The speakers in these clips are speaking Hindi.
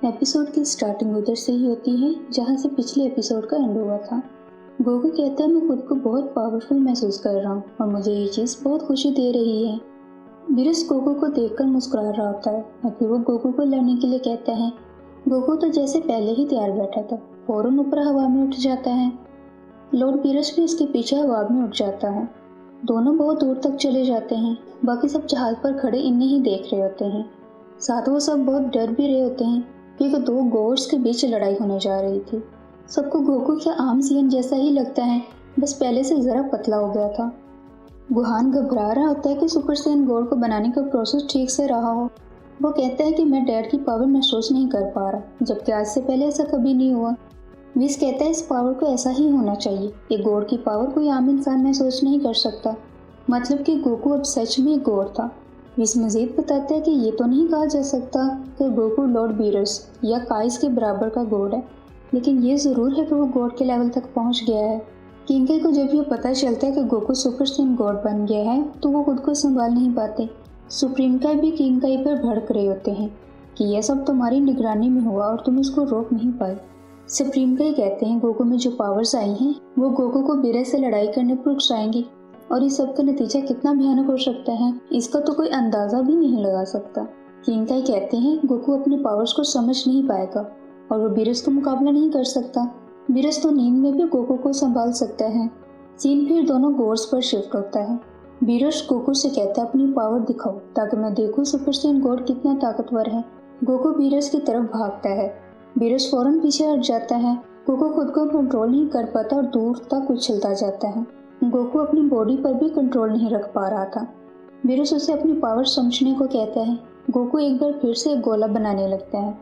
एपिसोड की स्टार्टिंग उधर से ही होती है जहाँ से पिछले एपिसोड का एंड हुआ था। गोकू कहता है मैं खुद को बहुत पावरफुल महसूस कर रहा हूँ और मुझे ये चीज़ बहुत खुशी दे रही है। बीरस गोकू को देखकर मुस्कुरा रहा होता है और फिर वो गोकू को लड़ने के लिए कहता है। गोकू तो जैसे पहले ही तैयार बैठा था, फौरन ऊपर हवा में उठ जाता है। लॉर्ड बीरस भी उसके पीछे हवा में उठ जाता है। दोनों बहुत दूर तक चले जाते हैं। बाकी सब जहाज पर खड़े इन्हें ही देख रहे होते हैं। साथ वो सब बहुत डर भी रहे होते हैं क्योंकि दो गोड्स के बीच लड़ाई होने जा रही थी। सबको गोकू के आम सीएन जैसा ही लगता है, बस पहले से जरा पतला हो गया था। गुहान घबरा रहा होता है कि सुपर सैयन गॉड को बनाने का प्रोसेस ठीक से रहा हो। वो कहता है कि मैं डैड की पावर महसूस नहीं कर पा रहा, जबकि आज से पहले ऐसा कभी नहीं हुआ। विस कहता है इस पावर को ऐसा ही होना चाहिए। ये गॉड की पावर कोई आम इंसान महसूस नहीं कर सकता, मतलब कि गोकू अब सच में एक गॉड था। विस मजीद बताता है कि ये तो नहीं कहा जा सकता कि गोकू लॉर्ड बीरस या काइस के बराबर का गॉड है, लेकिन ये ज़रूर है कि वो गॉड के लेवल तक पहुंच गया है। किंगकाई को जब ये पता चलता है कि गोकू सुपर सैयन गॉड बन गया है तो वो खुद को संभाल नहीं पाते। सुप्रीम काई भी किंगकाई पर भड़क रहे होते हैं कि यह सब तुम्हारी निगरानी में हुआ और तुम इसको रोक नहीं पाए। सुप्रीम काई कहते हैं गोकू में जो पावर्स आई हैं वो गोकू को बीरस से लड़ाई करने पर उकसाएंगी और इस सब का नतीजा कितना भयानक हो सकता है इसका तो कोई अंदाजा भी नहीं लगा सकता। किंगकाई कहते हैं गोकू अपनी पावर्स को समझ नहीं पाएगा और वो बीरस का मुकाबला नहीं कर सकता। बीरस तो नींद में भी गोकू को संभाल सकता है। सीन फिर दोनों गोड्स पर शिफ्ट होता है। बीरस गोकू से कहता है अपनी पावर दिखाओ ताकि मैं देखूं सुपर सैयन गॉड कितना ताकतवर है। गोकू बीरस की तरफ भागता है। बीरस फौरन पीछे हट जाता है। गोकू खुद को कंट्रोल नहीं कर पाता और दूर तक उछलता जाता है। गोकू अपनी बॉडी पर भी कंट्रोल नहीं रख पा रहा था। बीरस उसे अपनी पावर समझने को कहता है। गोकू एक बार फिर से एक गोला बनाने लगता है।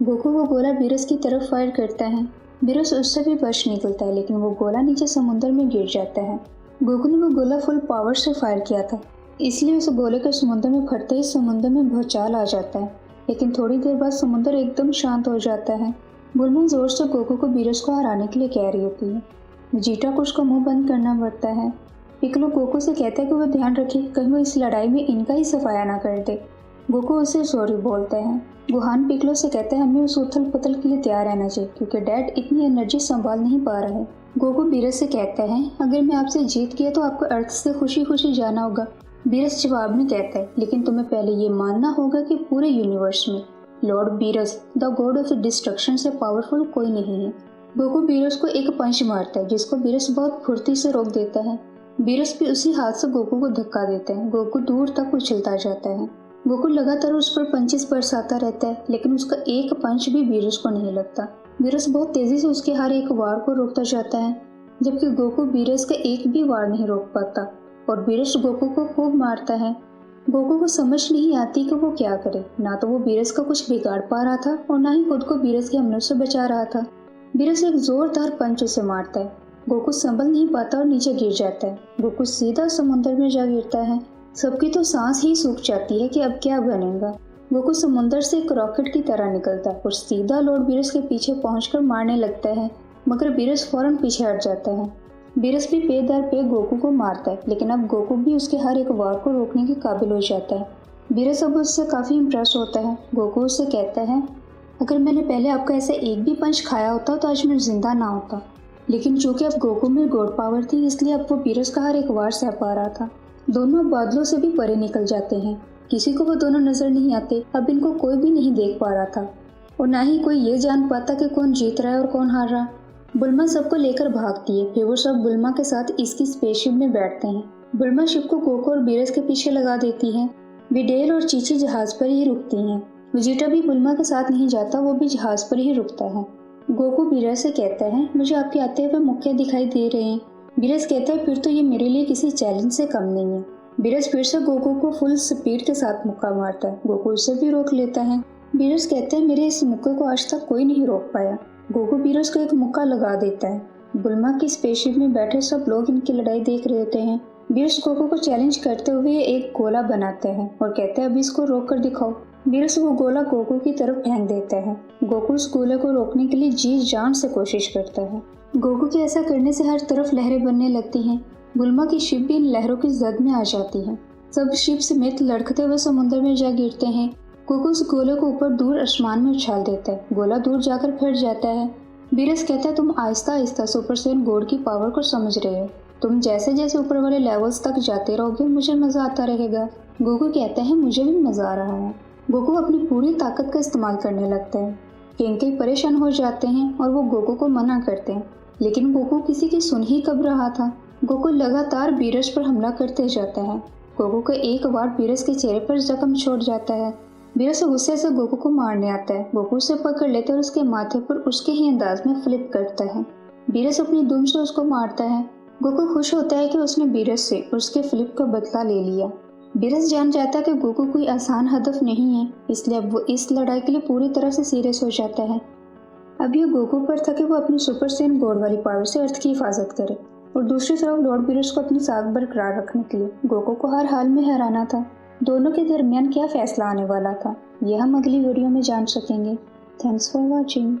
गोकू वो गोला बीरस की तरफ फायर करता है। बीरस उससे भी बच निकलता है, लेकिन वो गोला नीचे समुद्र में गिर जाता है। गोकू ने वो गोला फुल पावर से फायर किया था, इसलिए उस गोले के समुद्र में फटते ही समुद्र में भूचाल आ जाता है। लेकिन थोड़ी देर बाद समुद्र एकदम शांत हो जाता है। बुलबुल जोर से गोकू को बीरस को हराने के लिए कह रही होती है। वेजिटा को उसका मुंह बंद करना पड़ता है। पिकलो गोकू से कहता है कि वो ध्यान रखे कहीं वो इस लड़ाई में इनका ही सफाया ना कर दे। गोकू उसे सॉरी बोलते हैं। गुहान पिकलो से कहता है हमें उस उथल पुथल के लिए तैयार रहना चाहिए क्योंकि डैड इतनी एनर्जी संभाल नहीं पा रहा है। गोकू बीरस से कहता है अगर मैं आपसे जीत गया तो आपको अर्थ से खुशी खुशी जाना होगा। बीरस जवाब में कहता है लेकिन तुम्हें पहले ये मानना होगा कि पूरे यूनिवर्स में Lord Beerus the God of destruction से पावरफुल कोई नहीं है। गोकू बीरस को एक पंच मारता है जिसको बीरस बहुत फुर्ती से रोक देता है। बीरस भी उसी हाथ से गोकू को धक्का देता है। गोकू दूर तक उछलता जाता है। गोकू लगातार उस पर पंचेस बरसाता रहता है, लेकिन उसका एक पंच भी बीरस को नहीं लगता। बीरस बहुत तेजी से उसके हर एक वार को रोकता जाता है, जबकि गोकू बीरस का एक भी वार नहीं रोक पाता और बीरस गोकू को खूब मारता है। गोकू को समझ नहीं आती कि वो क्या करे। ना तो वो बीरस का कुछ बिगाड़ पा रहा था और ना ही खुद को बीरस के हमलों से बचा रहा था। बीरस एक जोरदार पंच उसे मारता है। गोकू संभल नहीं पाता और नीचे गिर जाता है। गोकू सीधा समुद्र में जा गिरता है। सबकी तो सांस ही सूख जाती है कि अब क्या बनेगा। गोकू समुद्र से एक रॉकेट की तरह निकलता है और सीधा लॉर्ड बीरस के पीछे पहुंचकर मारने लगता है, मगर बीरस फौरन पीछे हट जाता है। बीरस भी पे दर पे गोकू को मारता है, लेकिन अब गोकू भी उसके हर एक वार को रोकने के काबिल हो जाता है। बीरस अब उससे काफ़ी इम्प्रेस होता है। गोकू उससे कहता है अगर मैंने पहले आपका ऐसा एक भी पंच खाया होता तो आज मैं जिंदा ना होता, लेकिन चूंकि अब गोकू में गॉड पावर थी इसलिए अब वो बीरस का हर एक वार सह पा रहा था। दोनों बादलों से भी परे निकल जाते हैं। किसी को वो दोनों नजर नहीं आते। अब इनको कोई भी नहीं देख पा रहा था और ना ही कोई ये जान पाता कि कौन जीत रहा है और कौन हार रहा। बुल्मा सबको लेकर भागती है। फिर वो सब बुल्मा के साथ इसकी स्पेसशिप में बैठते हैं। बुल्मा शिप को गोकू और बीरस के पीछे लगा देती है। विडेल और चीची जहाज पर ही रुकती हैं। वेजिटा भी बुल्मा के साथ नहीं जाता, वो भी जहाज पर ही रुकता है। गोकू बीरस से कहता है मुझे आपके आते हुए मुक्के दिखाई दे रहे हैं। बीरस कहता है फिर तो ये मेरे लिए किसी चैलेंज से कम नहीं है। बीरस फिर से गोकू को फुल स्पीड के साथ मुक्का मारता है। गोकू उसे भी रोक लेता है। बीरस कहते हैं मेरे इस मुक्के को आज तक कोई नहीं रोक पाया। गोकू बीरस को एक मुक्का लगा देता है। बुल्मा की स्पेसशिप में बैठे सब लोग इनकी लड़ाई देख रहे होते हैं। बीरस गोकू को चैलेंज करते हुए एक गोला बनाते हैं और कहते हैं अभी इसको रोक कर दिखाओ। बीरस वो गोला गोकू की तरफ फेंक देता है। गोकू उस गोले को रोकने के लिए जी जान से कोशिश करता है। गोकू के ऐसा करने से हर तरफ लहरें बनने लगती हैं। बुल्मा की शिप भी इन लहरों की जद में आ जाती है। सब शिप समेत लड़खते हुए समुद्र में जा गिरते हैं। गोकू उस गोले को ऊपर दूर आसमान में उछाल देता है। गोला दूर जाकर फट जाता है। बीरस कहता है, तुम आहिस्ता आहिस्ता सुपर सैयन गोड की पावर को समझ रहे हो। तुम जैसे जैसे ऊपर वाले लेवल्स तक जाते रहोगे मुझे मजा आता रहेगा। गोकू कहता है, मुझे भी मजा आ रहा है। गोकू अपनी पूरी ताकत का इस्तेमाल करने लगता है। केंकई परेशान हो जाते हैं और वो गोकू को मना करते हैं, लेकिन गोकू किसी की सुन ही कब रहा था। गोकू लगातार बीरस पर हमला करते जाता है। गोकू का एक वार बीरस के चेहरे पर जख्म छोड़ जाता है। बीरस गुस्से से गोकू को मारने आता है। गोकू उसे पकड़ लेते और उसके माथे पर उसके ही अंदाज में फ्लिप करता है। बीरस अपनी दुम से उसको मारता है। गोकू खुश होता है कि उसने बीरस से उसके फ्लिप का बदला ले लिया। बीरस जान जाता है कि गोकू कोई आसान हदफ नहीं है, इसलिए अब वो इस लड़ाई के लिए पूरी तरह से सीरियस हो जाता है। अब ये गोकू पर था कि वो अपनी सुपर सैयन गॉड वाली पावर से अर्थ की हिफाजत करे, और दूसरी तरफ लॉर्ड बीरस को अपनी साख बरकरार रखने के लिए गोकू को हर हाल में हराना था। दोनों के दरमियान क्या फैसला आने वाला था, यह हम अगली वीडियो में जान सकेंगे। Thanks for watching.